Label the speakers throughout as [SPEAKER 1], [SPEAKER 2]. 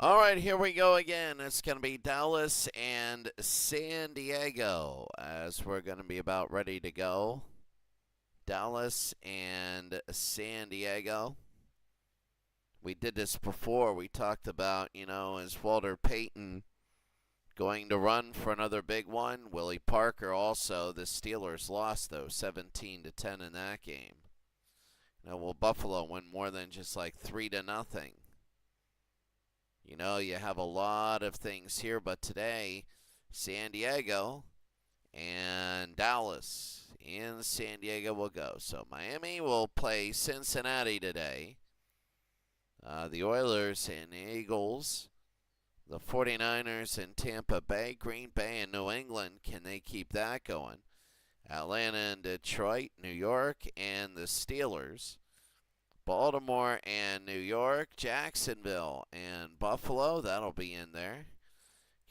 [SPEAKER 1] All right, here we go again. It's going to be Dallas and San Diego as we're going to be about ready to go. Dallas and San Diego. We did this before. We talked about, is Walter Payton going to run for another big one? Willie Parker also. The Steelers lost, though, 17-10 in that game. Will Buffalo win more than just like 3-0? You have a lot of things here, but today, San Diego and Dallas in San Diego will go. So Miami will play Cincinnati today. The Oilers and Eagles. The 49ers and Tampa Bay. Green Bay and New England. Can they keep that going? Atlanta and Detroit. New York and the Steelers. Baltimore and New York, Jacksonville and Buffalo, that'll be in there.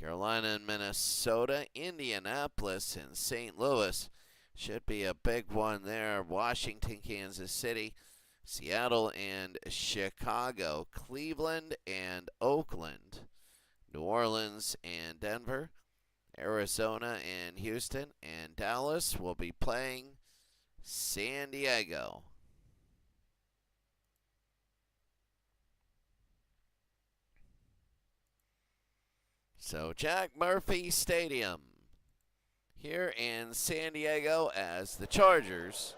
[SPEAKER 1] Carolina and Minnesota, Indianapolis and St. Louis, should be a big one there. Washington, Kansas City, Seattle and Chicago, Cleveland and Oakland, New Orleans and Denver, Arizona and Houston, and Dallas will be playing San Diego. So Jack Murphy Stadium here in San Diego as the Chargers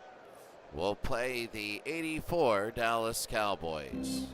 [SPEAKER 1] will play the '84 Dallas Cowboys.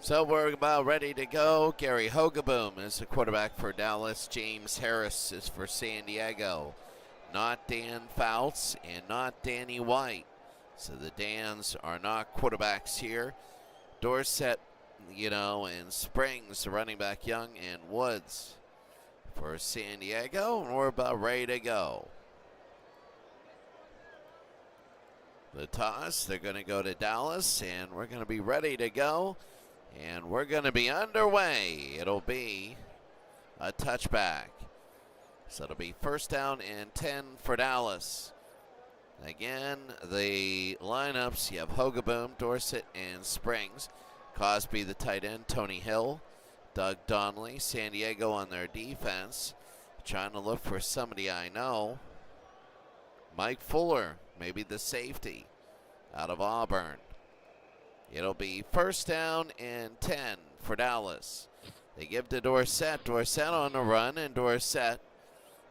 [SPEAKER 1] So we're about ready to go. Gary Hogeboom is the quarterback for Dallas. James Harris is for San Diego. Not Dan Fouts and not Danny White. So the Dans are not quarterbacks here. Dorsett, and Springs, the running back, Young, and Woods for San Diego. And we're about ready to go. The toss, they're going to go to Dallas, and we're going to be ready to go. And we're going to be underway. It'll be a touchback. So it'll be first down and 10 for Dallas. Again, the lineups, you have Hogeboom, Dorsett, and Springs. Cosby, the tight end, Tony Hill, Doug Donnelly, San Diego on their defense. Trying to look for somebody I know. Mike Fuller, maybe the safety out of Auburn. It'll be first down and 10 for Dallas. They give to Dorsett. Dorsett on the run, and Dorsett.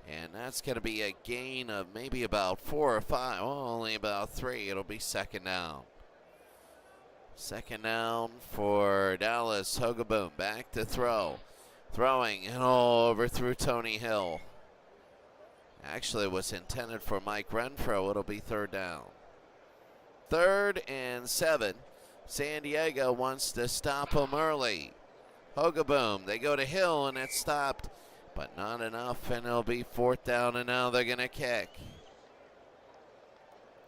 [SPEAKER 1] And that's going to be a gain of maybe about 4 or 5. Well, only about 3. It'll be second down. Second down for Dallas. Hogeboom back to throw. Throwing and all overthrew Tony Hill. Actually, it was intended for Mike Renfro. It'll be third down. 3rd and 7. San Diego wants to stop him early. Hogeboom, they go to Hill, and it's stopped, but not enough, and it'll be 4th down, and now they're going to kick.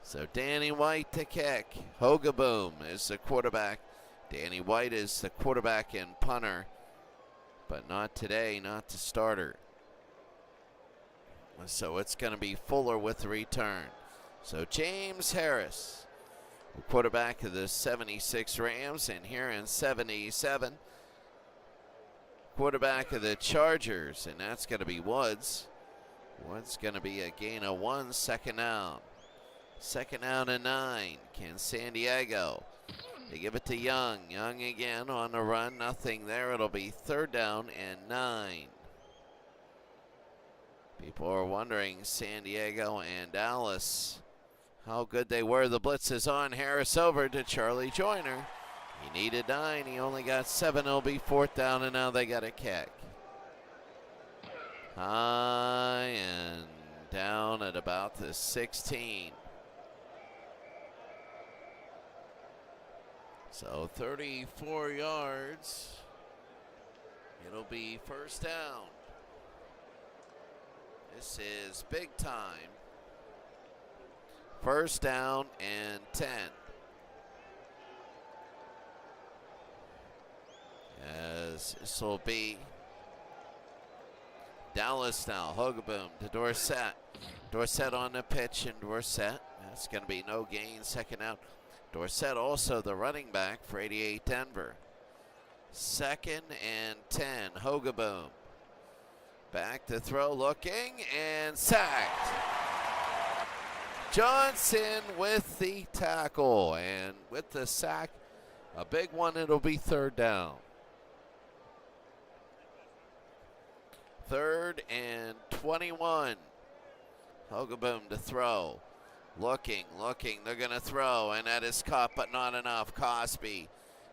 [SPEAKER 1] So Danny White to kick. Hogeboom is the quarterback. Danny White is the quarterback and punter, but not today, not the starter. So it's going to be Fuller with the return. So James Harris, the quarterback of the 76 Rams, and here in 77, quarterback of the Chargers, and that's going to be Woods. Woods going to be a gain of 1, second down. Second down and 9. Can San Diego? They give it to Young. Young again on the run. Nothing there. It'll be 3rd down and 9. People are wondering, San Diego and Dallas, how good they were. The blitz is on. Harris over to Charlie Joyner. He needed 9. He only got 7. It'll be 4th down, and now they got a kick. High and down at about the 16. So 34 yards. It'll be first down. This is big time First down and 10. As this will be Dallas now. Hogaboom to Dorsett. Dorsett on the pitch, and Dorsett, that's going to be no gain, second out. Dorsett also the running back for 88 Denver. Second and 10, Hogaboom. Back to throw, looking, and sacked. Johnson with the tackle, and with the sack, a big one, it'll be third down. Third and 21. Hogaboom to throw. Looking, they're going to throw, and that is caught, but not enough. Cosby,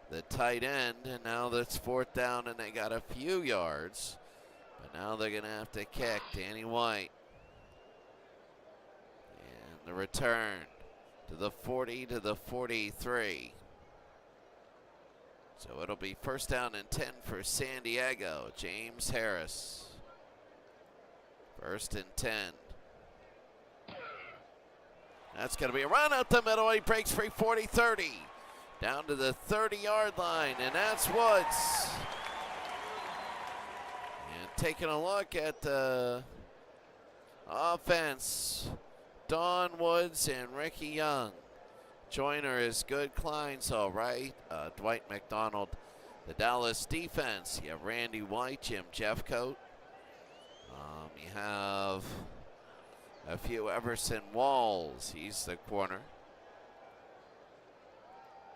[SPEAKER 1] the tight end, and now that's fourth down, and they got a few yards. But now they're going to have to kick. Danny White. And the return to the 40 to the 43. So it'll be first down and 10 for San Diego. James Harris. First and 10. That's going to be a run out the middle. He breaks free 40-30. Down to the 30-yard line, and that's Woods. And taking a look at the offense, Don Woods and Ricky Young. Joyner is good. Klein's all right. Dwight McDonald. The Dallas defense, you have Randy White, Jim Jeffcoat. You have a few Everson Walls. He's the corner.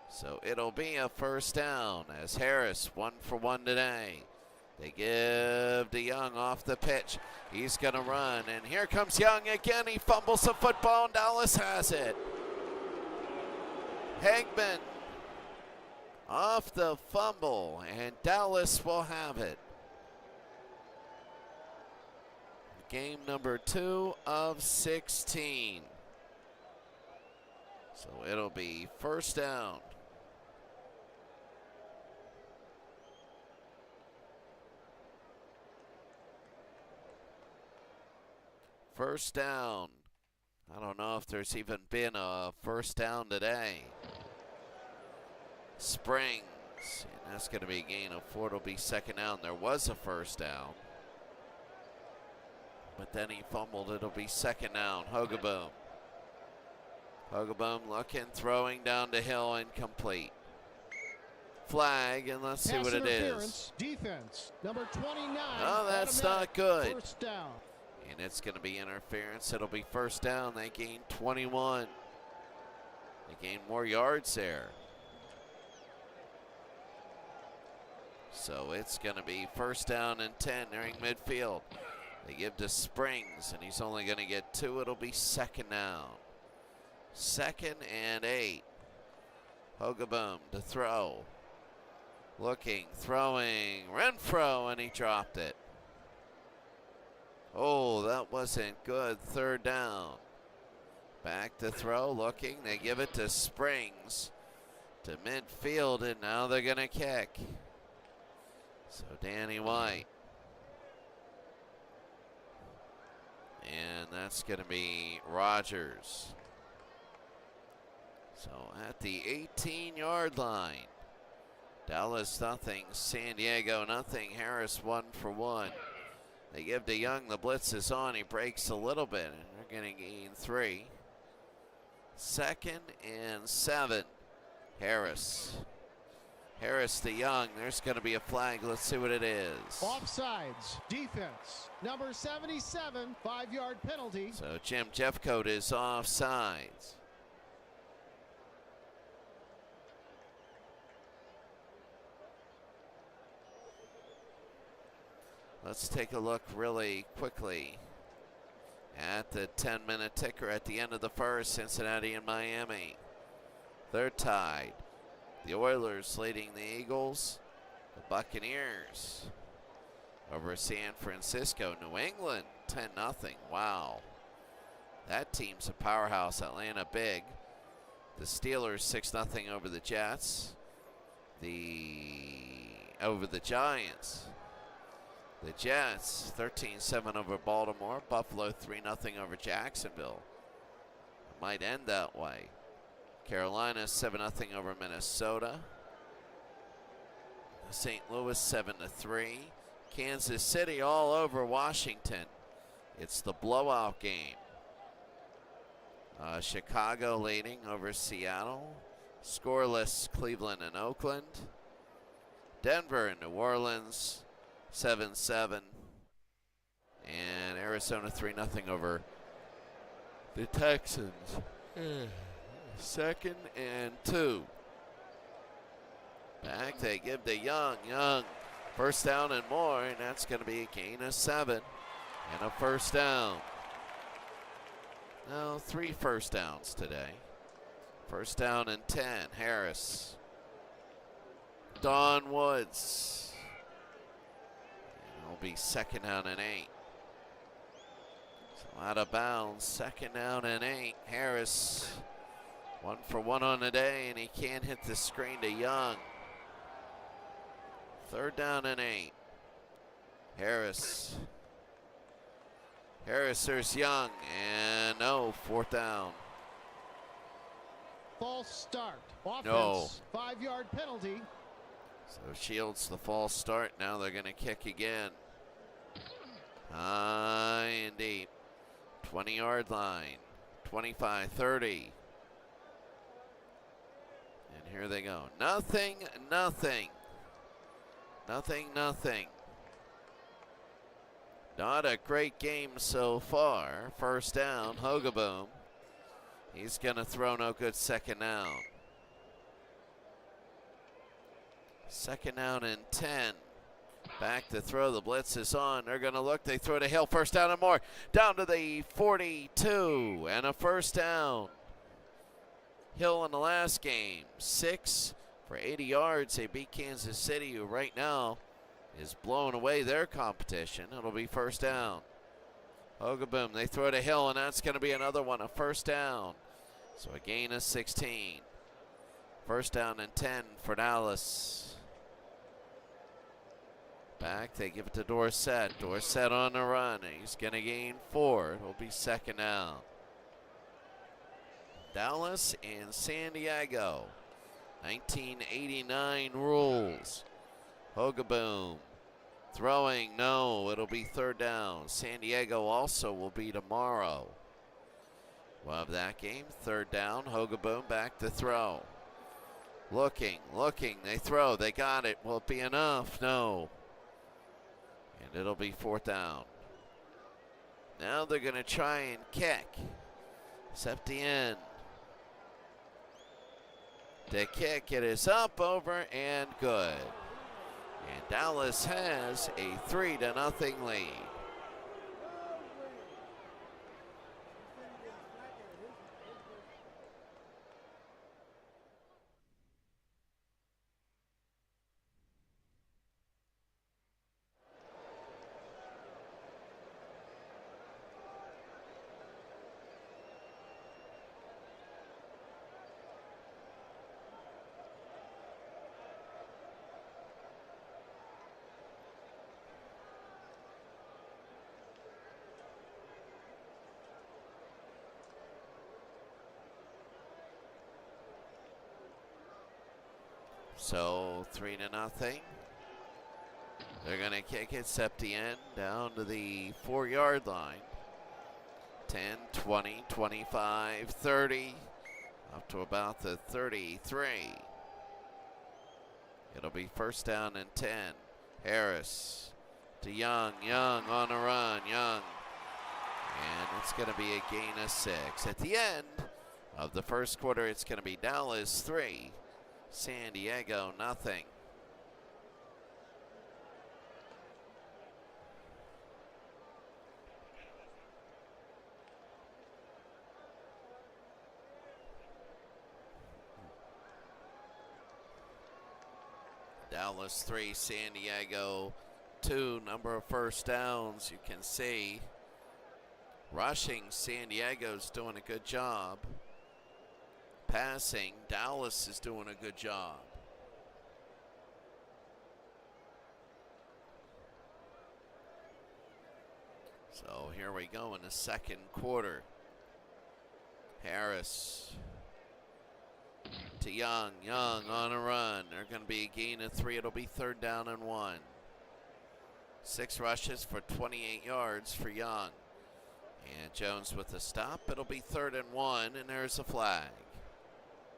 [SPEAKER 1] So it'll be a first down as Harris 1 for 1 today. They give to Young off the pitch. He's going to run, and here comes Young again. He fumbles the football, and Dallas has it. Hegman off the fumble, and Dallas will have it. Game number 2 of 16. So it'll be first down. First down. I don't know if there's even been a first down today. Springs, and that's going to be a gain of 4. It'll be second down. There was a first down, but then he fumbled. It'll be second down. Hogaboom. Hogaboom looking, throwing down to Hill, incomplete. Flag, and let's see what it is.
[SPEAKER 2] Defense, number 29.
[SPEAKER 1] Oh, that's not good.
[SPEAKER 2] First down.
[SPEAKER 1] And it's going to be interference. It'll be first down. They gain 21. They gain more yards there. So it's going to be first down and 10 nearing midfield. They give to Springs, and he's only going to get 2. It'll be second down. Second and 8. Hogaboom to throw. Looking, throwing, Renfro, and he dropped it. Oh, that wasn't good. Third down. Back to throw, looking. They give it to Springs to midfield, and now they're going to kick. So Danny White. And that's going to be Rogers. So at the 18-yard line. Dallas nothing, San Diego nothing. Harris 1 for 1. They give to Young, the blitz is on. He breaks a little bit, and they're going to gain 3. Second and 7. Harris. Harris to Young. There's going to be a flag. Let's see what it is.
[SPEAKER 2] Offsides. Defense. Number 77. 5-yard penalty.
[SPEAKER 1] So Jim Jeffcoat is offsides. Let's take a look really quickly at the 10-minute ticker at the end of the first. Cincinnati and Miami. They're tied. The Oilers leading the Eagles. The Buccaneers over San Francisco. New England 10-0. Wow. That team's a powerhouse. Atlanta big. The Steelers 6-0 over the Jets. Over the Giants. The Jets 13-7 over Baltimore. Buffalo 3-0 over Jacksonville. Might end that way. Carolina 7-0 over Minnesota. St. Louis 7-3. Kansas City all over Washington. It's the blowout game. Chicago leading over Seattle. Scoreless Cleveland and Oakland. Denver and New Orleans 7-7. And Arizona 3-0 over the Texans. 2nd and 2. Back they give to Young. Young, first down and more, and that's going to be a gain of 7 and a first down. No, 3 first downs today. First down and 10, Harris. Don Woods. And it'll be 2nd down and 8. So out of bounds, 2nd down and 8. Harris, 1 for 1 on the day, and he can't hit the screen to Young. 3rd down and 8. Harris. There's Young, and no, 4th down.
[SPEAKER 2] False start. Offense,
[SPEAKER 1] No.
[SPEAKER 2] 5-yard penalty.
[SPEAKER 1] So Shields the false start. Now they're going to kick again. High and deep. 20-yard line. 25, 30. And here they go. Nothing. Not a great game so far. First down, Hogaboom. He's going to throw, no good, 2nd down. 2nd down and 10. Back to throw, the blitz is on. They're going to look, they throw to Hill, first down and more. Down to the 42, and a first down. Hill in the last game, 6 for 80 yards. They beat Kansas City, who right now is blowing away their competition. It'll be first down. Hogaboom, they throw to Hill, and that's going to be another one, a first down. So a gain of 16. First down and 10 for Dallas. Back, they give it to Dorsett. Dorsett on the run. He's going to gain 4. It'll be 2nd down. Dallas and San Diego. 1989 rules. Hogaboom. Throwing, no, it'll be 3rd down. San Diego also will be tomorrow. We'll have that game. 3rd down. Hogaboom back to throw. Looking. They throw. They got it. Will it be enough? No. And it'll be 4th down. Now they're going to try and kick. Septien. The kick, it is up, over, and good. And Dallas has a 3-0 lead. So 3-0. They're going to kick it. Septien down to the 4-yard line. 10, 20, 25, 30, up to about the 33. It'll be first down and 10. Harris to Young. Young on the run. Young. And it's going to be a gain of 6. At the end of the first quarter, it's going to be Dallas 3, San Diego nothing. Dallas 3, San Diego 2. Number of first downs, you can see. Rushing, San Diego's doing a good job. Passing, Dallas is doing a good job. So here we go in the second quarter. Harris to Young. Young on a run. They're going to be a gain of 3. It'll be 3rd down and 1. 6 rushes for 28 yards for Young. And Jones with a stop. It'll be 3rd and 1, and there's a flag.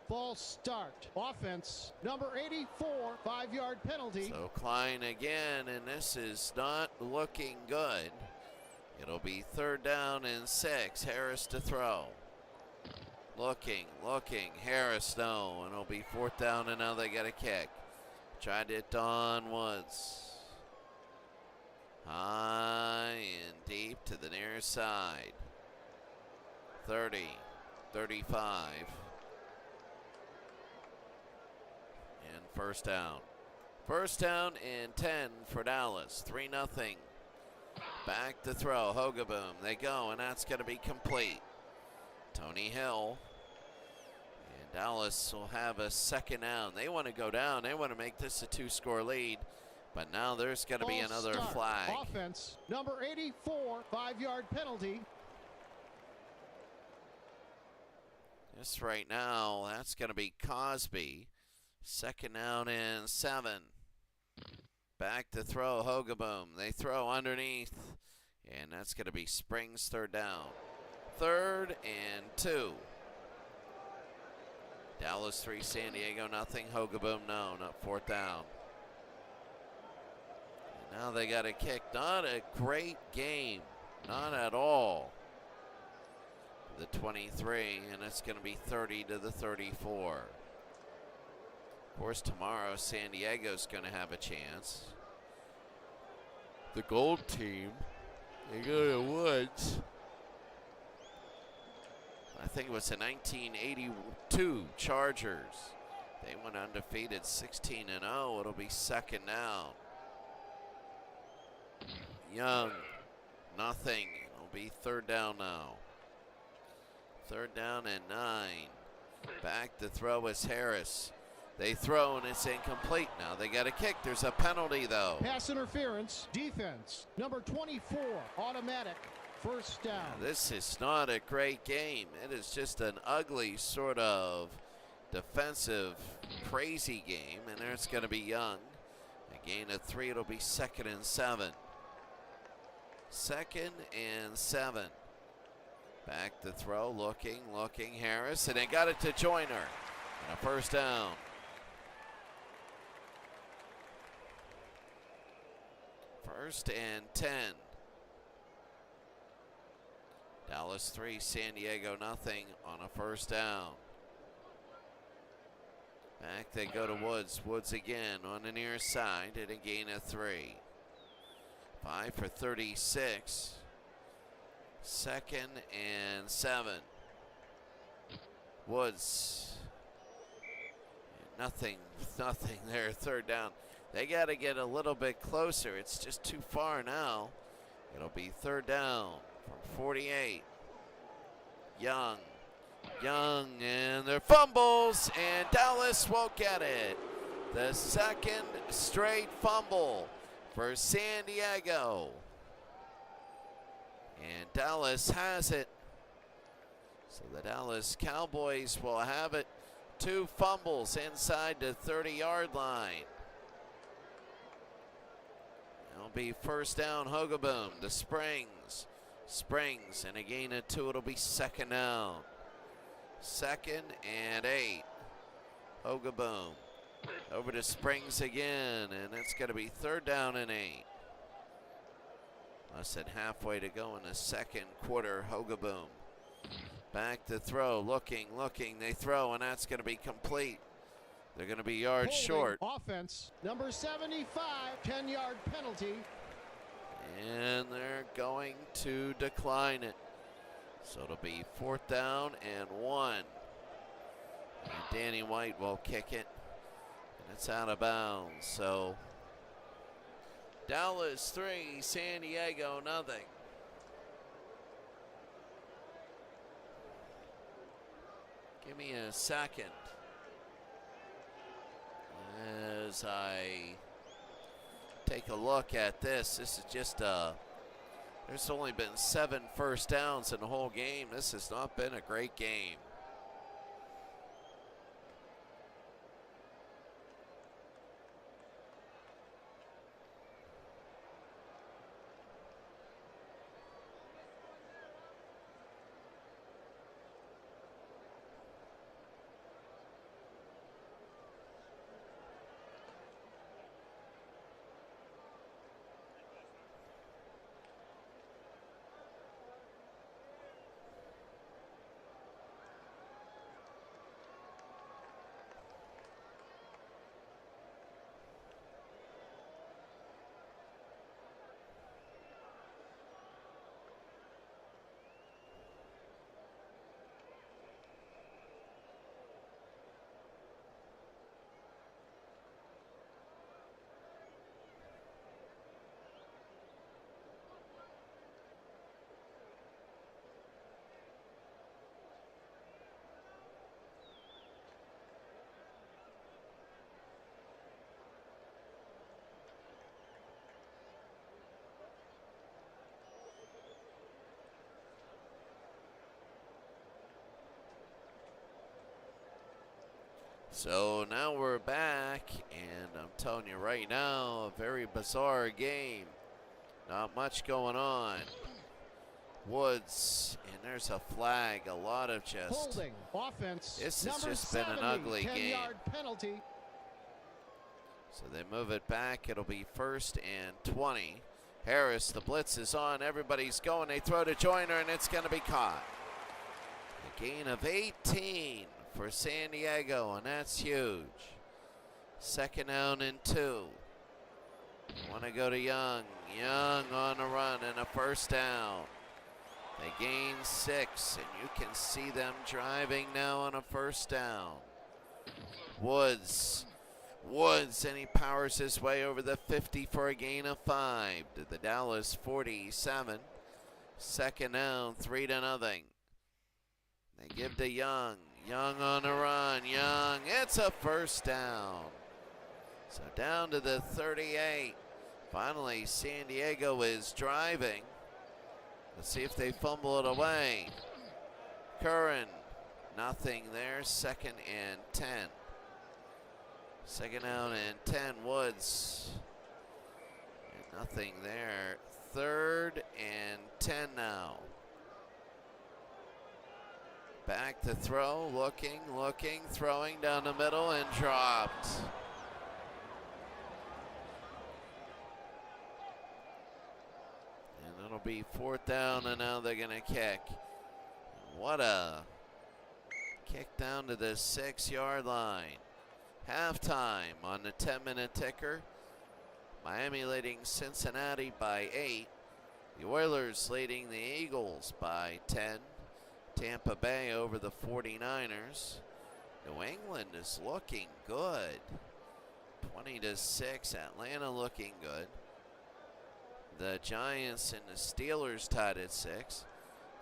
[SPEAKER 2] False start. Offense, number 84, 5-yard penalty.
[SPEAKER 1] So Klein again, and this is not looking good. It'll be 3rd down and 6. Harris to throw. Looking. Harris, no. And it'll be 4th down, and now they got a kick. Tried it on Woods. High and deep to the near side. 30, 35. And 1st down. 1st down and 10 for Dallas. 3-0. Back to throw. Hogaboom. They go, and that's going to be complete. Tony Hill. And Dallas will have a 2nd down. They want to go down. They want to make this a 2-score lead. But now there's going to be another flag.
[SPEAKER 2] Offense, number 84, 5-yard penalty.
[SPEAKER 1] Just right now, that's going to be Cosby. 2nd down and 7. Back to throw, Hogaboom. They throw underneath, and that's going to be Springs 3rd down. 3rd and 2. Dallas 3, San Diego nothing. Hogaboom no, not 4th down. And now they got a kick. Not a great game, not at all. The 23, and it's going to be 30 to the 34. Of course, tomorrow San Diego's going to have a chance. The gold team, they go to Woods. I think it was the 1982 Chargers. They went undefeated 16-0. It'll be 2nd down. Young, nothing. It'll be 3rd down now. 3rd down and 9. Back to throw is Harris. They throw and it's incomplete. Now they got a kick. There's a penalty though.
[SPEAKER 2] Pass interference. Defense, number 24, automatic. 1st down.
[SPEAKER 1] Now, this is not a great game. It is just an ugly sort of defensive, crazy game. And there's going to be Young. A gain of 3. It'll be 2nd and 7. 2nd and 7. Back to throw, looking, Harris, and they got it to Joyner. And a 1st down. First and 10. Dallas 3, San Diego nothing on a 1st down. Back they go to Woods. Woods again on the near side at a gain of 3. 5 for 36. 2nd and 7. Woods. Nothing there. 3rd down. They got to get a little bit closer. It's just too far now. It'll be 3rd down from 48. Young, and their fumbles, and Dallas won't get it. The 2nd straight fumble for San Diego. And Dallas has it. So the Dallas Cowboys will have it. 2 fumbles inside the 30-yard line. It'll be 1st down, Hogaboom to Springs. And a gain of 2. It'll be 2nd down. 2nd and 8. Hogaboom. Over to Springs again, and it's going to be 3rd down and 8. Less than halfway to go in the 2nd quarter. Hogaboom. Back to throw, looking. They throw, and that's going to be complete. They're going to be yards short.
[SPEAKER 2] Offense, number 75, 10-yard penalty.
[SPEAKER 1] And they're going to decline it. So it'll be 4th down and 1. And Danny White will kick it. And it's out of bounds. So Dallas 3, San Diego nothing. Give me a second as I take a look at this. This is just there's only been 7 first downs in the whole game. This has not been a great game. So now we're back, and I'm telling you right now, a very bizarre game. Not much going on. Woods, and there's a flag. A lot of just
[SPEAKER 2] holding offense.
[SPEAKER 1] This has
[SPEAKER 2] Number
[SPEAKER 1] just been an
[SPEAKER 2] 70,
[SPEAKER 1] ugly game.
[SPEAKER 2] 10-yard penalty.
[SPEAKER 1] So they move it back. It'll be 1st and 20. Harris, the blitz is on. Everybody's going. They throw to Joyner, and it's going to be caught. A gain of 18 for San Diego, and that's huge. 2nd down and 2. Want to go to Young. Young on the run and a 1st down. They gain 6, and you can see them driving now on a 1st down. Woods, and he powers his way over the 50 for a gain of 5 to the Dallas 47. 2nd down, 3-0. They give to Young. Young on the run. Young, it's a 1st down. So down to the 38. Finally, San Diego is driving. Let's see if they fumble it away. Curran, nothing there. 2nd and 10. 2nd down and 10. Woods, and nothing there. 3rd and 10 now. Back to throw, looking, throwing down the middle and dropped. And it'll be 4th down, and now they're gonna kick. What a kick down to the 6-yard line. Halftime on the 10-minute ticker. Miami leading Cincinnati by 8. The Oilers leading the Eagles by 10. Tampa Bay over the 49ers. New England is looking good. 20-6. Atlanta looking good. The Giants and the Steelers tied at 6.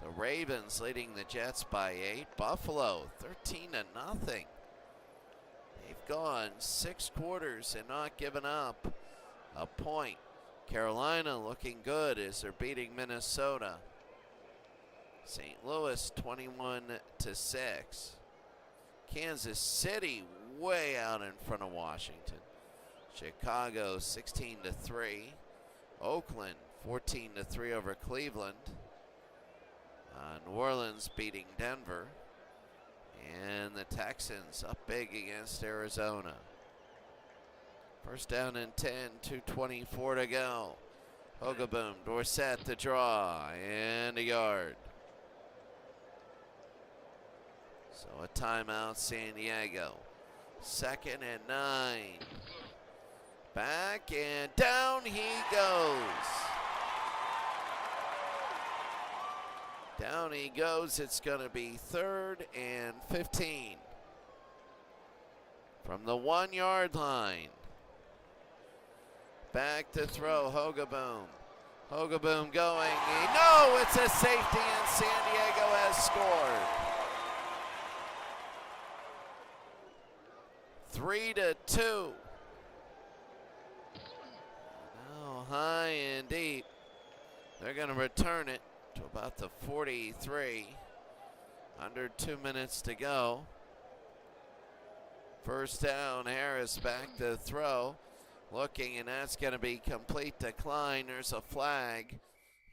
[SPEAKER 1] The Ravens leading the Jets by 8. Buffalo 13-0. They've gone 6 quarters and not given up a point. Carolina looking good as they're beating Minnesota. St. Louis 21-6. Kansas City way out in front of Washington. Chicago 16-3. Oakland 14-3 over Cleveland. New Orleans beating Denver. And the Texans up big against Arizona. 1st down and 10, 2:24 to go. Hogaboom, Dorsett to draw, and a yard. So a timeout, San Diego. 2nd and 9. Back and down he goes. Down he goes. It's going to be 3rd and 15. From the 1-yard line. Back to throw, Hogaboom. Hogaboom going. No, it's a safety, and San Diego has scored. 3-2. Now high and deep. They're going to return it to about the 43. Under 2 minutes to go. 1st down, Harris back to throw. Looking, and that's going to be complete decline. There's a flag.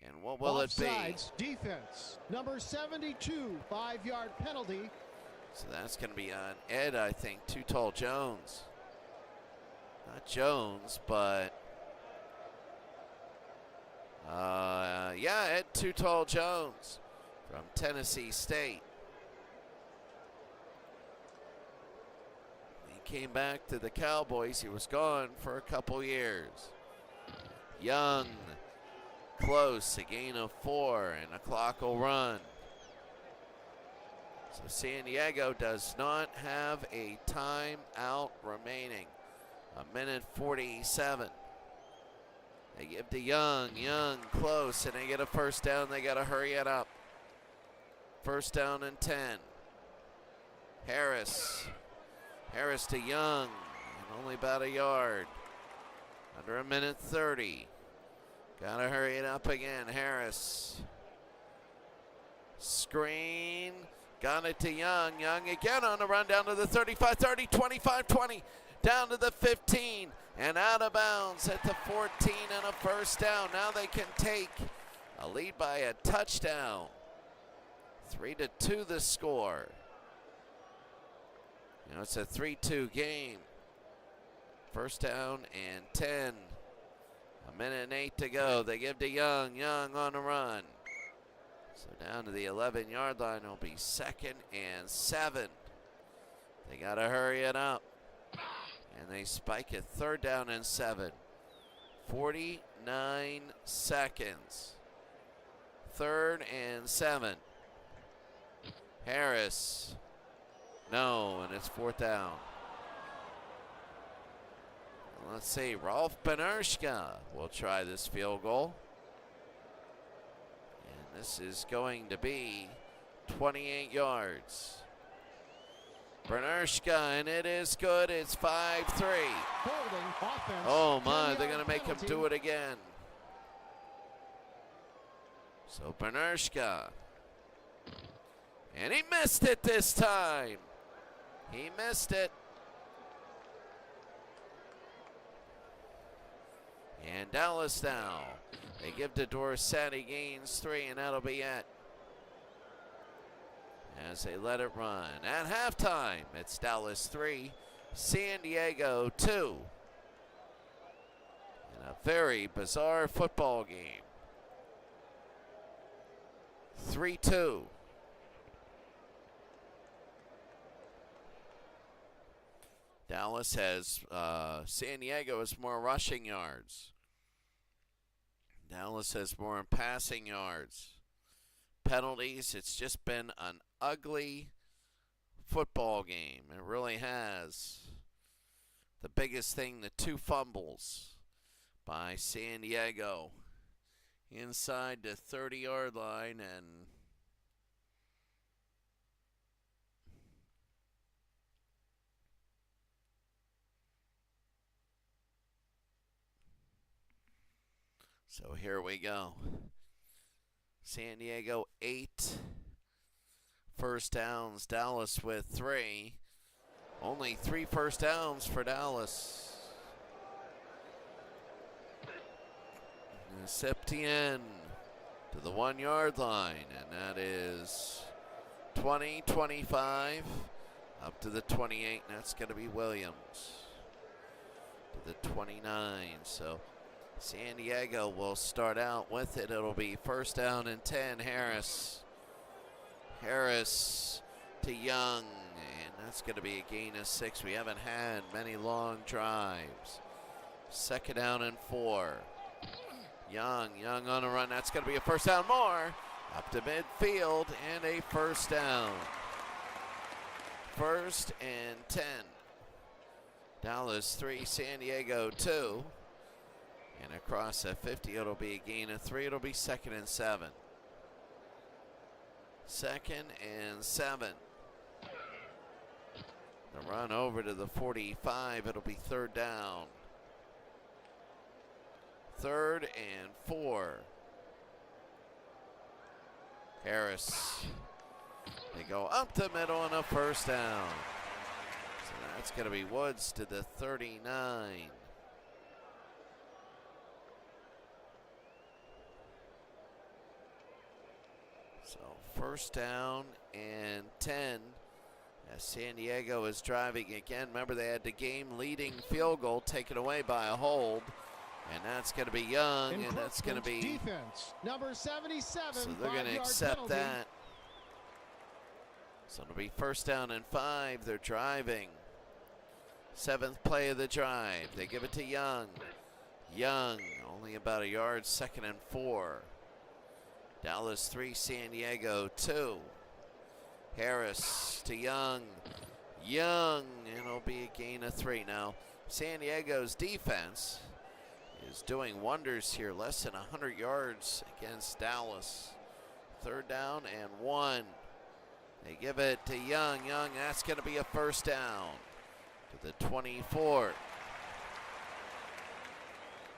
[SPEAKER 1] And what will it be?
[SPEAKER 2] Offsides, defense. Number 72, 5-yard penalty.
[SPEAKER 1] So that's going to be on Ed, I think, Too Tall Jones. Not Jones, but yeah, Ed Too Tall Jones from Tennessee State. He came back to the Cowboys. He was gone for a couple years. Young, close, a gain of 4, and the clock will run. So San Diego does not have a timeout remaining. 1:47. They give to Young. Young close, and they get a 1st down. They got to hurry it up. 1st down and 10. Harris. Harris to Young, and only about a yard. Under 1:30. Got to hurry it up again. Harris. Screen. Got it to Young. Young again on the run down to the 35, 30, 25, 20. Down to the 15 and out of bounds at the 14 and a first down. Now they can take a lead by a touchdown. 3-2 the score. You know, it's a 3-2 game. First down and 10. A minute and 8 to go. They give to Young. Young on the run. So down to the 11-yard line. It'll be 2nd and 7. They got to hurry it up. And they spike it 3rd down and 7. 49 seconds. 3rd and 7. Harris. No, and it's 4th down. Let's see, Rolf Benershka will try this field goal. And this is going to be 28 yards. Benershka, and it is good. It's 5-3. Oh my, they're going to make him do it again. So Benershka. And he missed it this time. He missed it. And Dallas now. They give to Dorsett. He gains 3, and that'll be it. As they let it run. At halftime, it's Dallas 3, San Diego 2. In a very bizarre football game. 3-2. Dallas has, San Diego has more rushing yards. Dallas has more passing yards. Penalties, it's just been an ugly football game. It really has. The biggest thing, the 2 fumbles by San Diego inside the 30-yard line, and so here we go. San Diego 8 first downs. Dallas with 3. Only 3 first downs for Dallas. Septien to the 1-yard line, and that is 20, 25, up to the 28, and that's going to be Williams to the 29. So San Diego will start out with it. It'll be 1st down and 10. Harris to Young, and that's going to be a gain of 6. We haven't had many long drives. 2nd down and 4. Young on a run. That's going to be a 1st down more. Up to midfield and a 1st down. 1st and 10. Dallas 3, San Diego 2. And across the 50, it'll be a gain of 3. It'll be 2nd and 7. 2nd and 7. The run over to the 45. It'll be 3rd down. 3rd and 4. Harris. They go up the middle and a 1st down. So that's going to be Woods to the 39. So 1st down and 10. As San Diego is driving again. Remember, they had the game-leading field goal taken away by a hold. And that's going to be Young, and that's going to be
[SPEAKER 2] defense number 77.
[SPEAKER 1] So they're going to accept that. So it'll be 1st down and 5. They're driving. 7th play of the drive. They give it to Young. Young, only about a yard. 2nd and 4. Dallas 3, San Diego 2. Harris to Young. Young, and it'll be a gain of 3. Now, San Diego's defense is doing wonders here. Less than 100 yards against Dallas. 3rd down and 1. They give it to Young. Young, that's going to be a 1st down to the 24.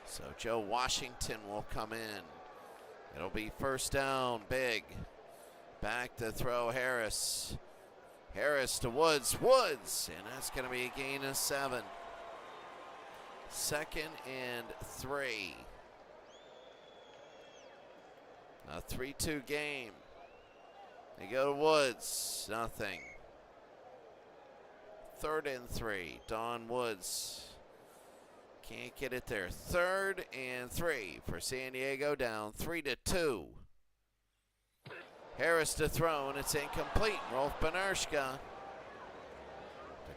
[SPEAKER 1] So Joe Washington will come in. It'll be 1st down, big. Back to throw Harris. Harris to Woods. Woods. And that's going to be a gain of 7. 2nd and 3. A 3-2 game. They go to Woods. Nothing. 3rd and 3. Don Woods. Can't get it there. 3rd and 3 for San Diego, down 3-2. Harris to throw, and it's incomplete. Rolf Benirschke. They're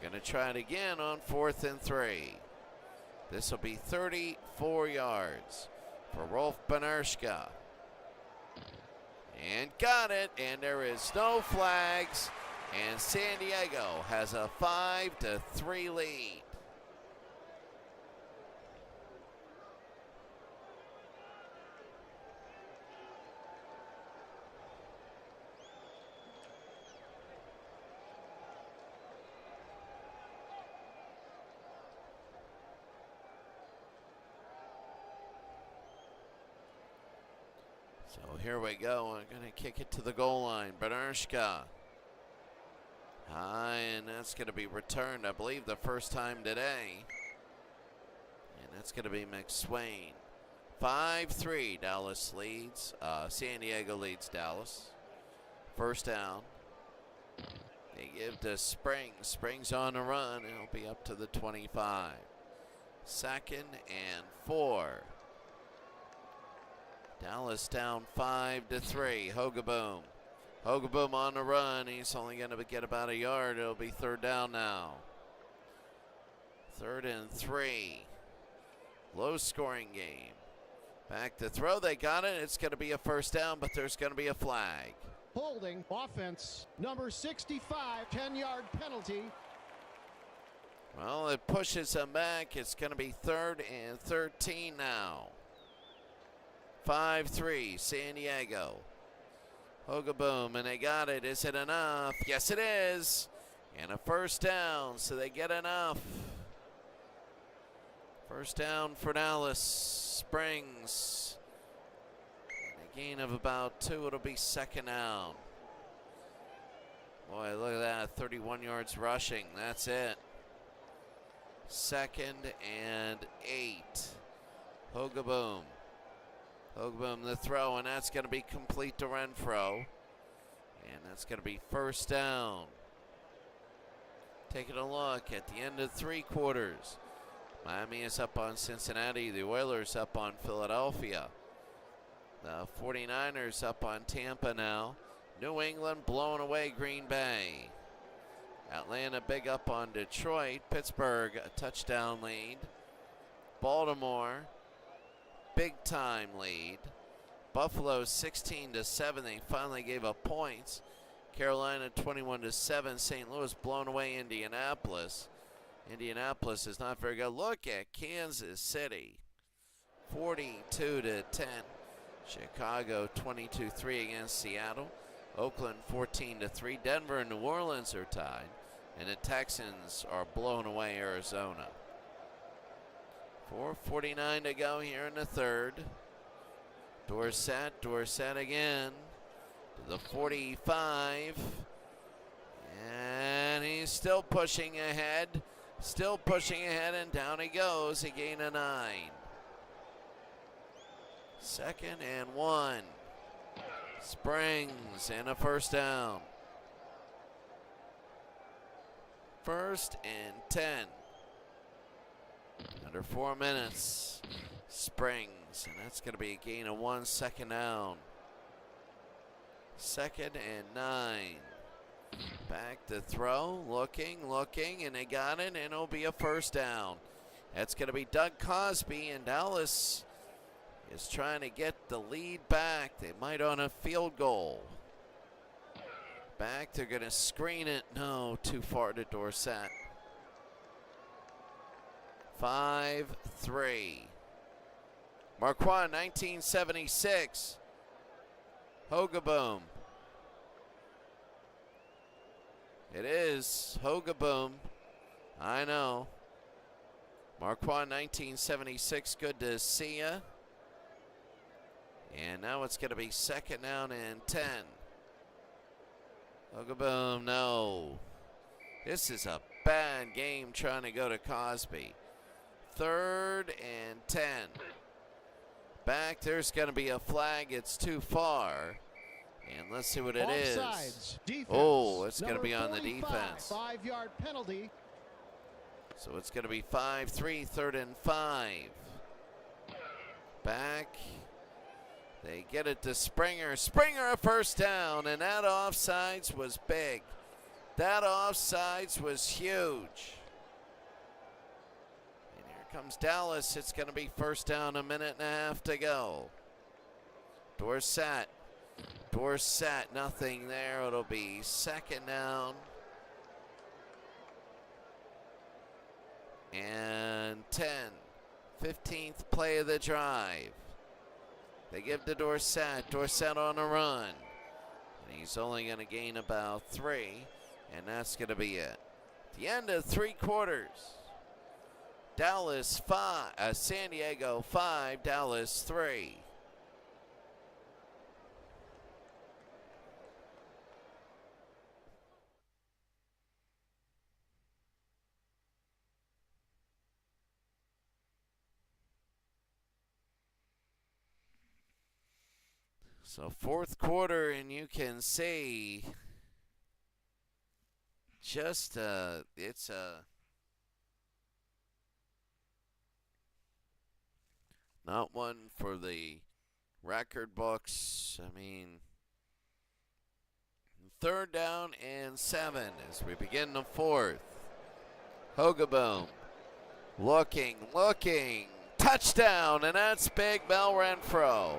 [SPEAKER 1] going to try it again on 4th and 3. This will be 34 yards for Rolf Benirschke. And got it, and there is no flags, and San Diego has a 5-3 lead. So here we go. I'm going to kick it to the goal line. Benirschke. High, and that's going to be returned, I believe, the first time today. And that's going to be McSwain. 5-3, Dallas leads. San Diego leads Dallas. First down. They give to Springs. Springs on the run. It'll be up to the 25. 2nd and 4. Dallas down 5-3. Hogaboom. Hogaboom on the run. He's only going to get about a yard. It'll be 3rd down now. 3rd and 3. Low scoring game. Back to throw. They got it. It's going to be a first down, but there's going to be a flag.
[SPEAKER 2] Holding offense number 65, 10-yard penalty.
[SPEAKER 1] Well, it pushes them back. It's going to be 3rd and 13 now. 5-3, San Diego. Hogaboom, and they got it. Is it enough? Yes, it is. And a first down, so they get enough. First down for Dallas. Springs. A gain of about 2. It'll be 2nd down. Boy, look at that. 31 yards rushing. That's it. 2nd and 8. Hogaboom. Hogaboom the throw, and that's going to be complete to Renfro. And that's going to be first down. Taking a look at the end of 3 quarters. Miami is up on Cincinnati. The Oilers up on Philadelphia. The 49ers up on Tampa now. New England blowing away Green Bay. Atlanta big up on Detroit. Pittsburgh a touchdown lead. Baltimore big time lead. Buffalo 16-7. They finally gave up points. Carolina 21-7. St. Louis blown away Indianapolis. Indianapolis is not very good. Look at Kansas City. 42-10. Chicago 22-3 against Seattle. Oakland 14-3. Denver and New Orleans are tied. And the Texans are blowing away Arizona. 4:49 to go here in the 3rd. Dorsett again to the 45. And he's still pushing ahead. And down he goes. A gain of 9. 2nd and 1. Springs and a first down. 1st and 10. Under 4 minutes. Springs, and that's going to be a gain of 1. 2nd down. 2nd and 9. Back to throw, looking, and they got it, and it'll be a first down. That's going to be Doug Cosby, and Dallas is trying to get the lead back. They might on a field goal. Back, they're going to screen it. No, too far to Dorsett. 5-3. Marquand, 1976. Hogaboom. It is Hogaboom. I know. Marquand, 1976. Good to see ya. And now it's going to be 2nd down and 10. Boom, no. This is a bad game trying to go to Cosby. 3rd and 10. Back, there's going to be a flag. It's too far. And let's see what it is.
[SPEAKER 2] Offsides. Defense.
[SPEAKER 1] Oh, it's going to
[SPEAKER 2] Number
[SPEAKER 1] be on the
[SPEAKER 2] 45,
[SPEAKER 1] defense.
[SPEAKER 2] 5-yard penalty.
[SPEAKER 1] So it's going to be 5-3, 3rd and 5. Back. They get it to Springer. Springer a first down, and that offsides was big. That offsides was huge. And here comes Dallas. It's going to be first down, 1.5 minutes to go. Dorsett, nothing there. It'll be 2nd down. And 10. 15th play of the drive. They give to Dorsett. Dorsett on a run. And he's only going to gain about 3. And that's going to be it. The end of 3 quarters. Dallas 5, San Diego 5, Dallas 3. So 4th quarter, and you can see just it's not one for the record books. I mean, 3rd down and 7 as we begin the 4th. Hogaboom looking, touchdown, and that's Big Mel Renfro.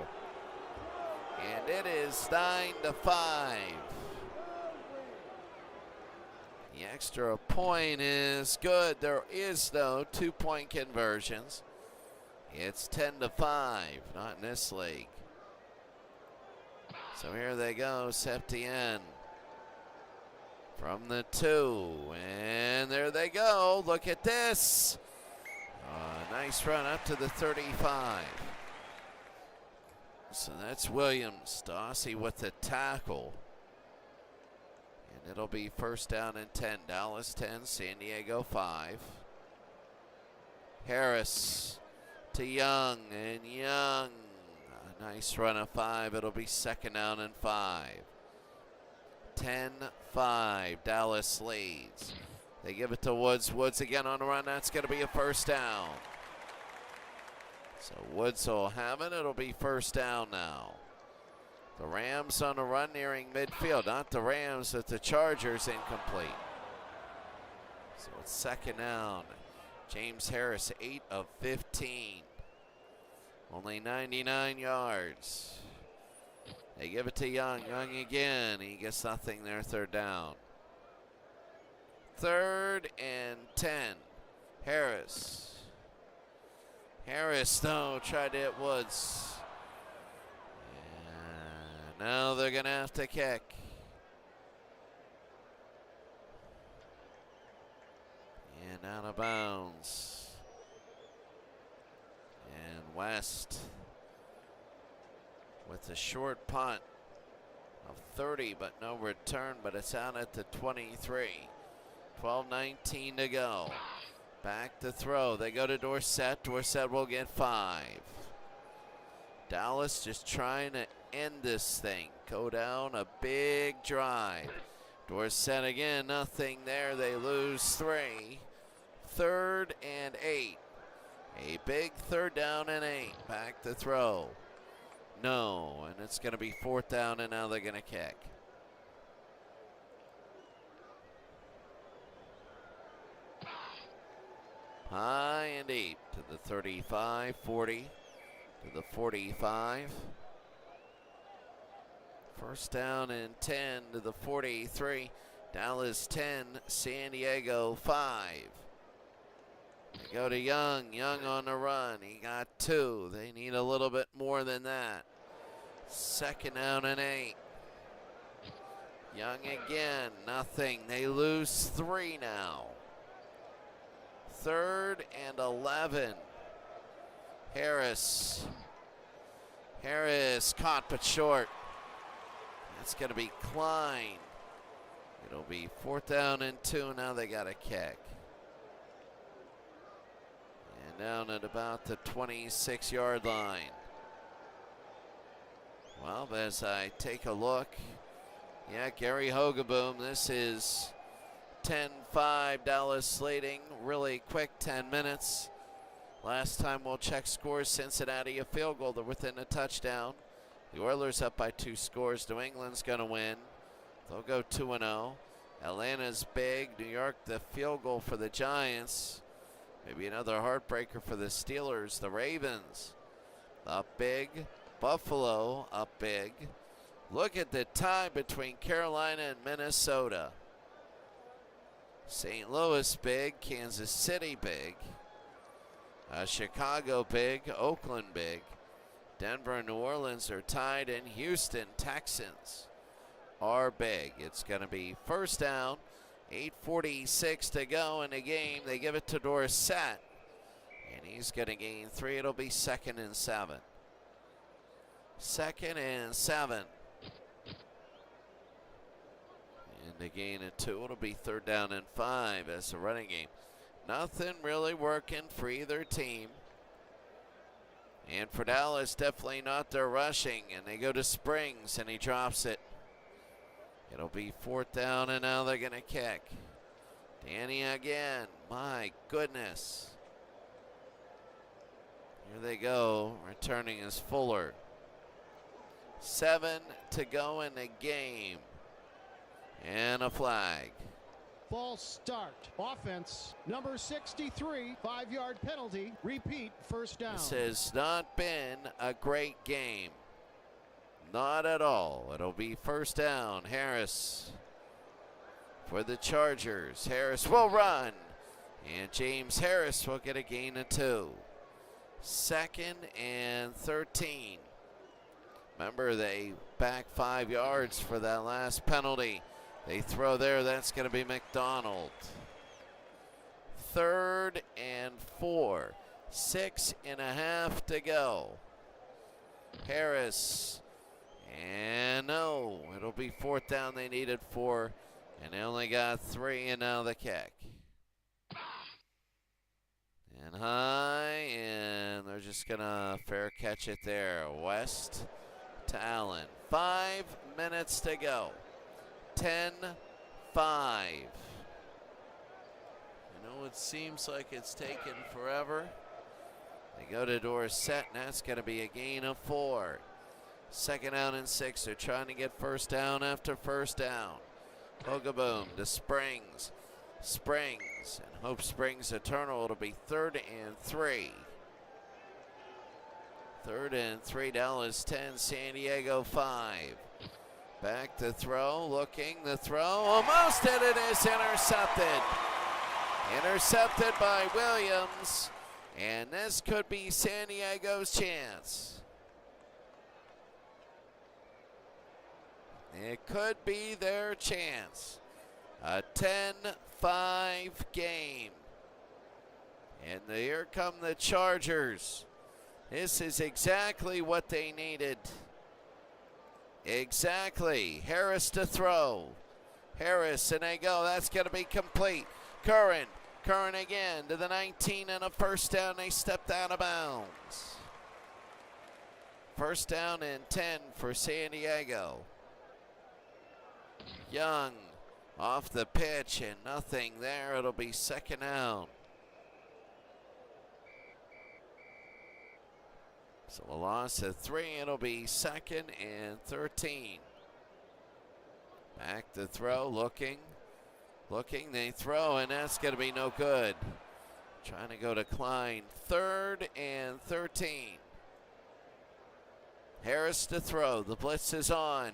[SPEAKER 1] And it is 9-5. The extra point is good. There is no 2-point conversions. It's 10-5, not in this league. So here they go, Septien from the 2, and there they go. Look at this. Nice run up to the 35. So that's Williams. Dossie with the tackle. And it'll be first down and 10. Dallas 10, San Diego 5. Harris to Young, and Young. A nice run of 5. It'll be 2nd down and 5. 10-5. Dallas leads. They give it to Woods. Woods again on the run. That's going to be a first down. So Woods will have it. It'll be first down now. The Rams on the run nearing midfield. Not the Rams, but the Chargers incomplete. So it's 2nd down. James Harris, 8 of 15. Only 99 yards. They give it to Young. Young again. He gets nothing there. 3rd down. 3rd and 10. Harris. Harris, though, tried to hit Woods. And now they're going to have to kick. And out of bounds. And West with a short punt of 30, but no return, but it's out at the 23. 12:19 to go. Back to throw. They go to Dorsett. Dorsett will get 5. Dallas just trying to end this thing. Go down a big drive. Dorsett again. Nothing there. They lose 3. 3rd and 8. A big 3rd down and 8. Back to throw. No. And it's going to be 4th down, and now they're going to kick. High and deep to the 35, 40, to the 45. First down and 10 to the 43. Dallas 10, San Diego 5. They go to Young. Young on the run. He got 2. They need a little bit more than that. 2nd down and 8. Young again. Nothing. They lose 3 now. 3rd and 11. Harris caught but short. That's going to be Klein. It'll be 4th down and 2. Now they got a kick. And down at about the 26-yard line. Well, as I take a look, yeah, Gary Hogaboom, this is 10-5 Dallas slating, really quick 10 minutes. Last time we'll check scores, Cincinnati a field goal, they're within a touchdown. The Oilers up by 2 scores, New England's gonna win. They'll go 2-0. Atlanta's big, New York the field goal for the Giants. Maybe another heartbreaker for the Steelers. The Ravens up big, Buffalo up big. Look at the tie between Carolina and Minnesota. St. Louis big, Kansas City big. Chicago big, Oakland big. Denver and New Orleans are tied, and Houston Texans are big. It's going to be 1st down, 8:46 to go in the game. They give it to Dorsett, and he's going to gain 3. It'll be 2nd and 7. 2nd and 7. And the gain of 2. It'll be 3rd down and 5 as a running game. Nothing really working for either team. And for Dallas, definitely not their rushing. And they go to Springs, and he drops it. It'll be 4th down, and now they're going to kick. Danny again. My goodness. Here they go. Returning is Fuller. 7 to go in the game. And a flag.
[SPEAKER 2] False start. Offense, number 63, 5-yard penalty. Repeat, 1st down.
[SPEAKER 1] This has not been a great game. Not at all. It'll be 1st down. Harris for the Chargers. Harris will run. And James Harris will get a gain of 2. 2nd and 13. Remember, they back 5 yards for that last penalty. They throw there, that's going to be McDonald. 3rd and 4. 6.5 to go. Harris. And no, it'll be 4th down. They needed 4, and they only got 3, and now the kick. And high, and they're just going to fair catch it there. West to Allen. 5 minutes to go. 10-5. I know it seems like it's taken forever. They go to Dorsett, and that's going to be a gain of 4. 2nd down and 6. They're trying to get 1st down after 1st down. Hogaboom to Springs. Springs, and Hope Springs eternal. It'll be 3rd and 3. 3rd and 3, Dallas 10, San Diego 5. Back to throw, looking, the throw, almost, and it is intercepted. Intercepted by Williams, and this could be San Diego's chance. It could be their chance. A 10-5 game. And here come the Chargers. This is exactly what they needed. Exactly. Harris to throw. Harris, and they go. That's going to be complete. Curran again to the 19 and a 1st down. They stepped out of bounds. 1st down and 10 for San Diego. Young off the pitch and nothing there. It'll be 2nd down. So a loss of 3. It'll be 2nd and 13. Back to throw, looking, they throw, and that's going to be no good. Trying to go to Klein. 3rd and 13. Harris to throw. The blitz is on.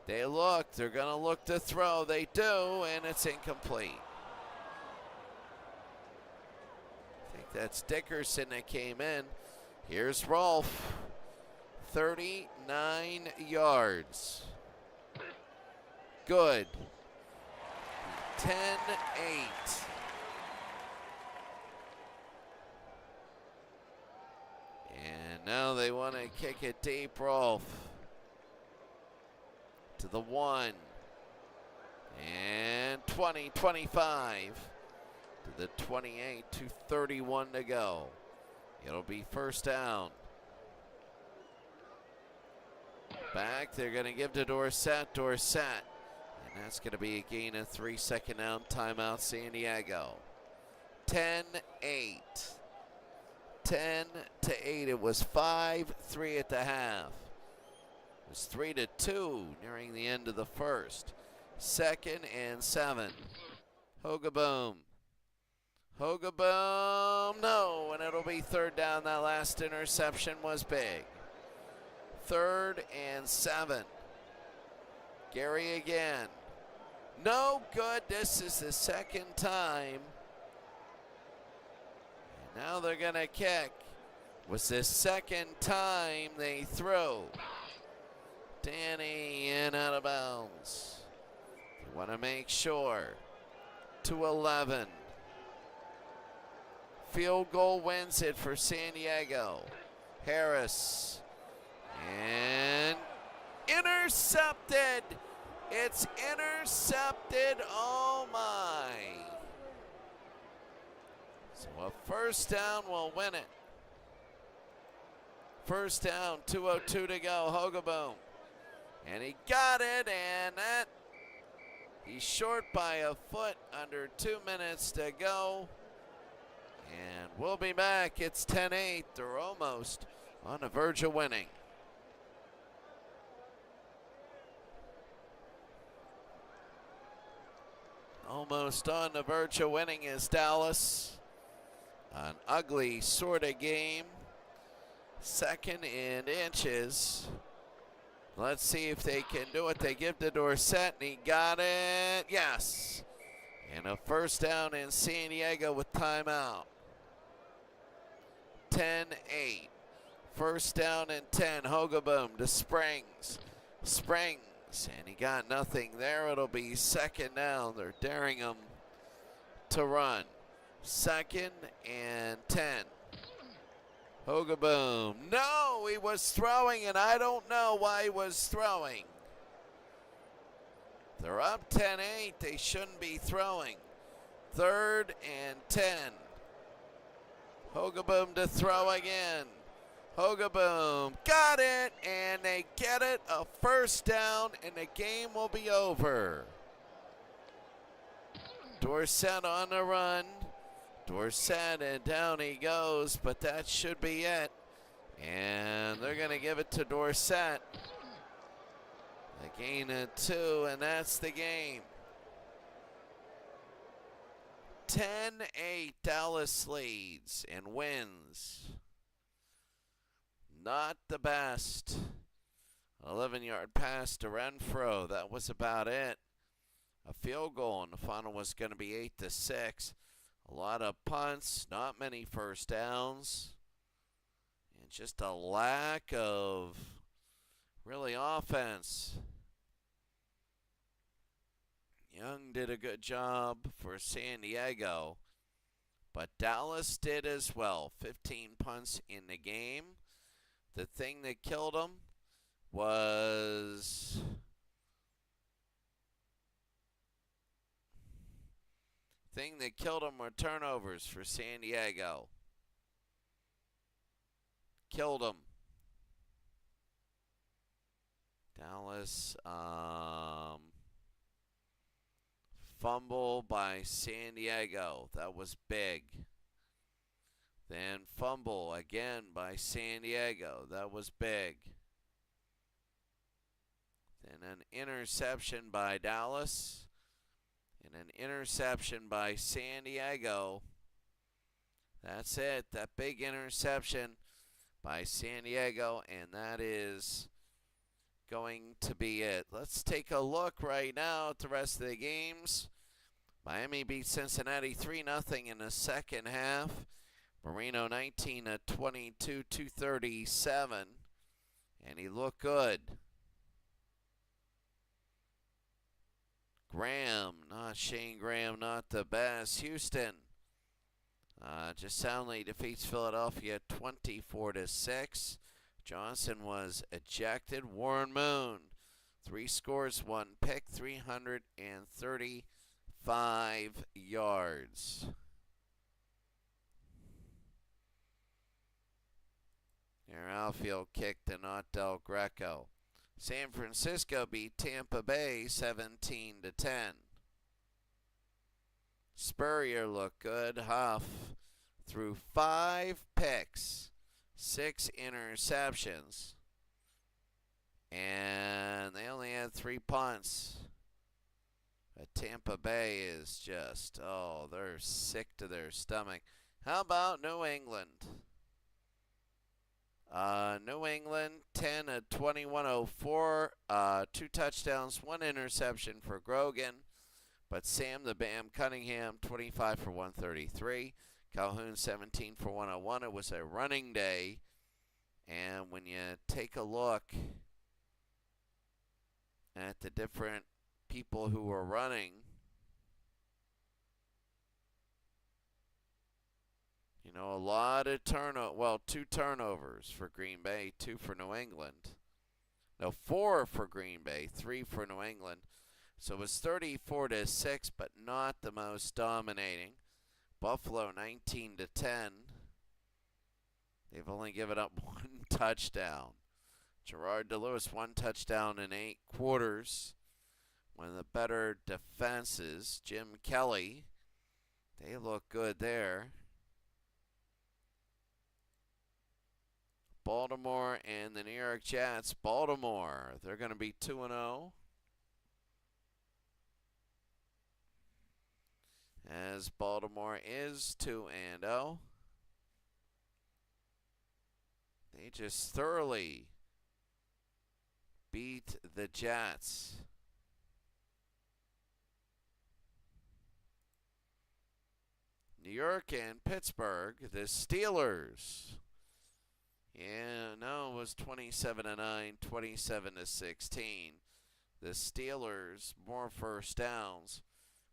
[SPEAKER 1] They look. They're going to look to throw. They do, and it's incomplete. I think that's Dickerson that came in. Here's Rolfe. 39 yards. Good. 10-8. And now they want to kick it deep. Rolfe to the 1. And 20, 25 to the 28, 2:31 to go. It'll be first down. Back, they're going to give to Dorsett. And that's going to be a gain of 3. Second down, timeout, San Diego. 10-8. 10-8. It was 5-3 at the half. It was 3-2 nearing the end of the first. 2nd and 7. Hogaboom. No, and it'll be third down. That last interception was big. 3rd and 7. Gary again. No good. This is the second time. And now they're going to kick. Was the second time they threw. Danny in out of bounds. They want to make sure. 2-11. Field goal wins it for San Diego. Harris. And intercepted. It's intercepted. Oh my. So a first down will win it. First down, 2:02 to go. Hogaboom. And he got it, and that he's short by a foot, under 2 minutes to go. And we'll be back. It's 10-8. They're almost on the verge of winning. Almost on the verge of winning is Dallas. An ugly sort of game. 2nd and inches. Let's see if they can do it. They give to Dorsett, and he got it. Yes. And a first down in San Diego with timeout. 10-8. First down and 10. Hogaboom to Springs. And he got nothing there. It'll be second down. They're daring him to run. 2nd and 10. Hogaboom. No, he was throwing, and I don't know why he was throwing. They're up 10-8. They shouldn't be throwing. 3rd and 10. Hogaboom to throw again. Hogaboom got it, and they get it. A first down, and the game will be over. Dorsett on the run. Dorsett, and down he goes, but that should be it. And they're going to give it to Dorsett. A gain of 2, and that's the game. 10-8, Dallas leads and wins. Not the best. 11-yard pass to Renfro. That was about it. A field goal, and the final was going to be 8-6. A lot of punts, not many first downs, and just a lack of really offense. Young did a good job for San Diego, but Dallas did as well. 15 punts in the game. The thing that killed them was were turnovers for San Diego. Killed them. Dallas fumble by San Diego. That was big. Then fumble again by San Diego. That was big. Then an interception by Dallas. And an interception by San Diego. That's it. That big interception by San Diego. And that is going to be it. Let's take a look right now at the rest of the games. Miami beat Cincinnati 3-0 in the second half. Marino 19-22, 237. And he looked good. Shane Graham, not the best. Houston just soundly defeats Philadelphia 24-6. Johnson was ejected. Warren Moon, 3 scores, 1 pick, 335 5 yards. Their outfield kicked to not Del Greco. San Francisco beat Tampa Bay 17-10. Spurrier looked good. Huff threw 5 picks, 6 interceptions, and they only had 3 punts. But Tampa Bay is just, oh, they're sick to their stomach. How about New England? New England 10 of 2104, 2 touchdowns, 1 interception for Grogan. But Sam the Bam Cunningham 25 for 133, Calhoun 17 for 101. It was a running day, and when you take a look at the different people who were running, you know, a lot of well, 2 turnovers for Green Bay, 2 for New England. No, 4 for Green Bay, 3 for New England. So it was 34-6, but not the most dominating. Buffalo 19-10. They've only given up 1 touchdown. Gerard DeLewis 1 touchdown in 8 quarters. One of the better defenses, Jim Kelly. They look good there. Baltimore and the New York Jets. Baltimore, they're going to be 2-0. As Baltimore is 2-0. They just thoroughly beat the Jets. New York and Pittsburgh, the Steelers. Yeah, no, it was 27-9, 27-16. The Steelers more first downs,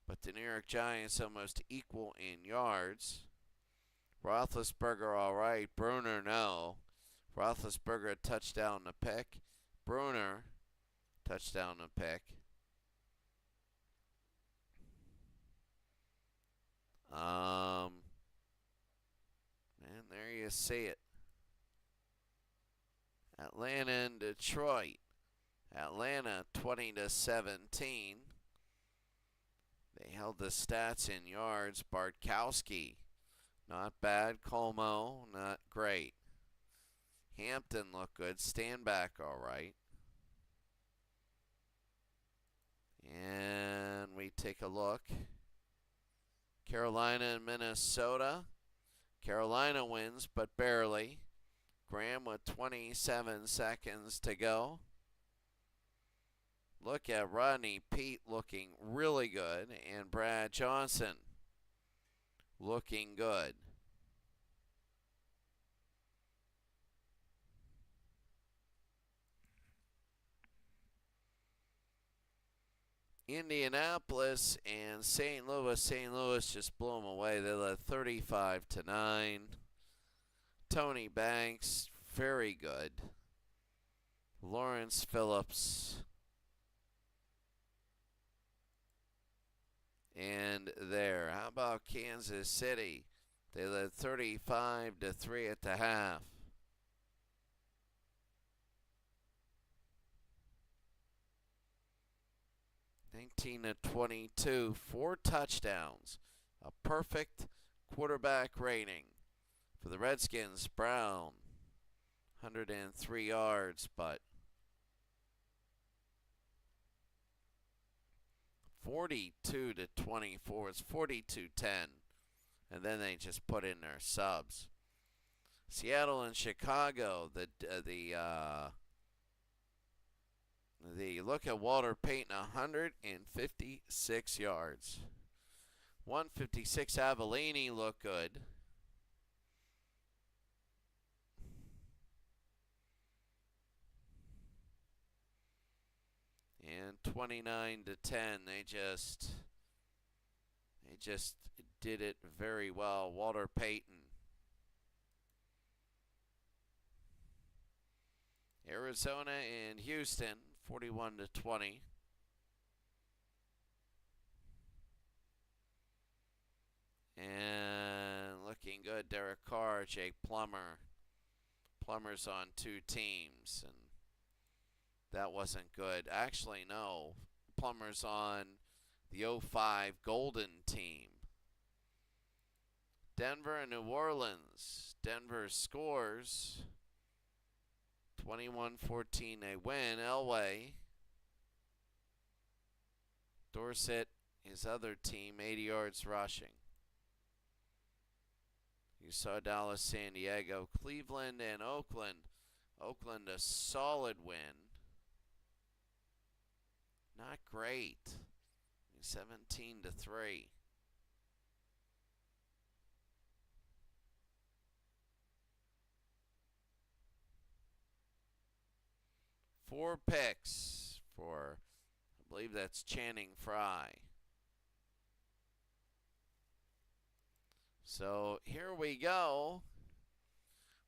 [SPEAKER 1] but the New York Giants almost equal in yards. Roethlisberger all right, Bruner no. Roethlisberger touchdown to pick. Bruner touchdown to pick. And there you see it. Atlanta and Detroit. Atlanta 20-17. They held the stats in yards. Bartkowski, not bad. Colmo, not great. Hampton looked good. Standback, all right. And we take a look. Carolina and Minnesota. Carolina wins, but barely. Graham with 27 seconds to go. Look at Rodney Peete looking really good, and Brad Johnson looking good. Indianapolis and St. Louis. St. Louis just blew them away. They led 35-9. Tony Banks, very good. Lawrence Phillips. And there. How about Kansas City? They led 35-3 at the half. (19-22), 4 touchdowns, a perfect quarterback rating for the Redskins. Brown, 103 yards, but 42-24. It's 42-10, and then they just put in their subs. Seattle and Chicago. The look at Walter Payton, 156 yards. 156. Avellini looked good. And 29-10. They just did it very well. Walter Payton. Arizona and Houston, 41-20. looking good. Derek Carr, Jake Plummer. Plummer's on 2 teams, and that wasn't good. Actually, no. Plummer's on the 05 Golden team. Denver and New Orleans. Denver scores. 21-14 they win. Elway. Dorsett, his other team, 80 yards rushing. You saw Dallas, San Diego, Cleveland, and Oakland. Oakland a solid win. Not great. 17-3. Four picks for, I believe that's Channing Frye. So here we go.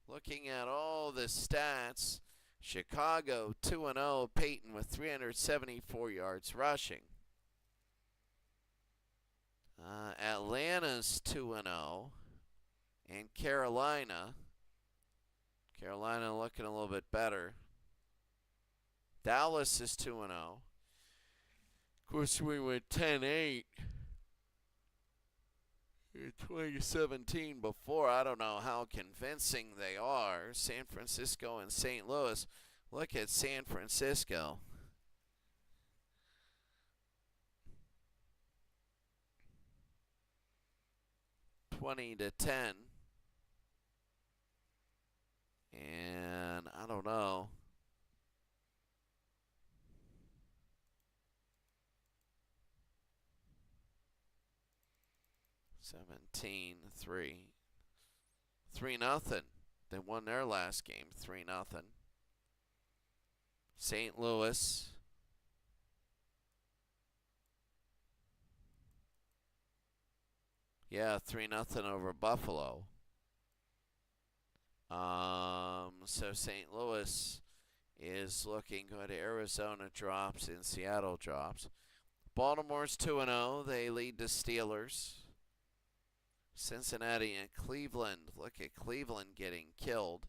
[SPEAKER 1] Looking at all the stats, Chicago 2-0, Peyton with 374 yards rushing. Atlanta's 2-0, and Carolina looking a little bit better. Dallas is 2-0. Of course, we went 10-8 in 2017 before. I don't know how convincing they are. San Francisco and St. Louis. Look at San Francisco. $20-10. And I don't know. $17-3. 3-0. They won their last game 3-0. St. Louis. Yeah, 3-0 over Buffalo. So St. Louis is looking good. Arizona drops and Seattle drops. Baltimore's 2-0. They lead the Steelers. Cincinnati and Cleveland. Look at Cleveland getting killed.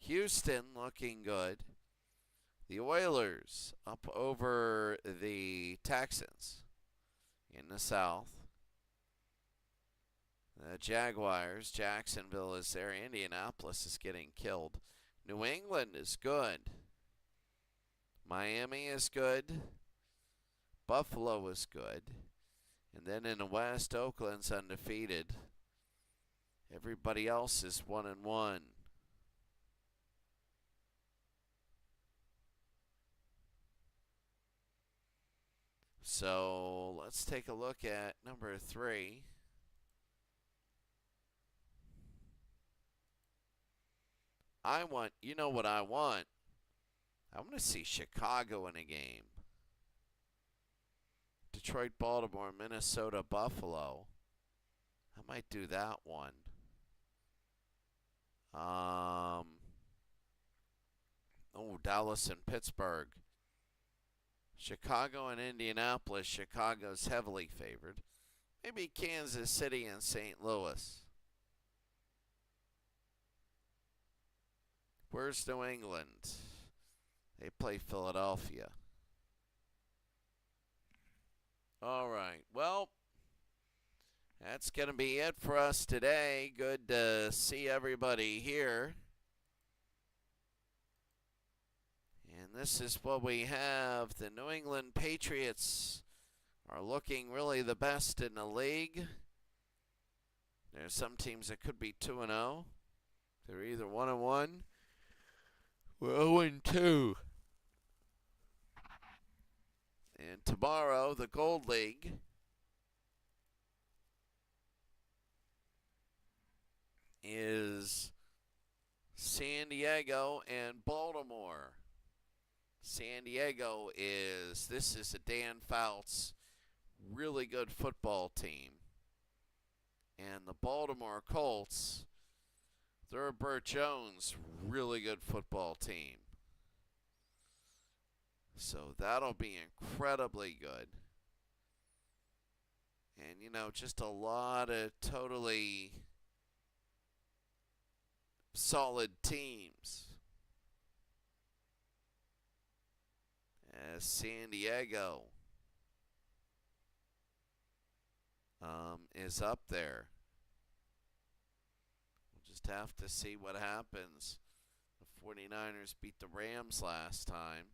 [SPEAKER 1] Houston looking good. The Oilers up over the Texans in the South. The Jaguars, Jacksonville is there. Indianapolis is getting killed. New England is good. Miami is good. Buffalo is good. And then in the West, Oakland's undefeated. Everybody else is 1-1. So let's take a look at number 3. You know what I want? I want to see Chicago in a game. Detroit, Baltimore, Minnesota, Buffalo. I might do that one. Dallas and Pittsburgh. Chicago and Indianapolis. Chicago's heavily favored. Maybe Kansas City and St. Louis. Where's New England? They play Philadelphia. All right. Well, that's going to be it for us today. Good to see everybody here. And this is what we have. The New England Patriots are looking really the best in the league. There's some teams that could be 2-0. They're either 1-1 or 0-2. And tomorrow, the Gold League is San Diego and Baltimore. San Diego this is a Dan Fouts really good football team. And the Baltimore Colts, they're a Burt Jones really good football team. So that'll be incredibly good. And, just a lot of totally solid teams. As San Diego is up there. We'll just have to see what happens. The 49ers beat the Rams last time.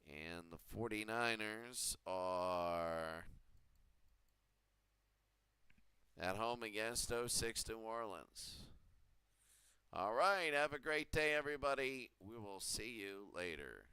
[SPEAKER 1] And the 49ers are at home against 06 New Orleans. All right, have a great day, everybody. We will see you later.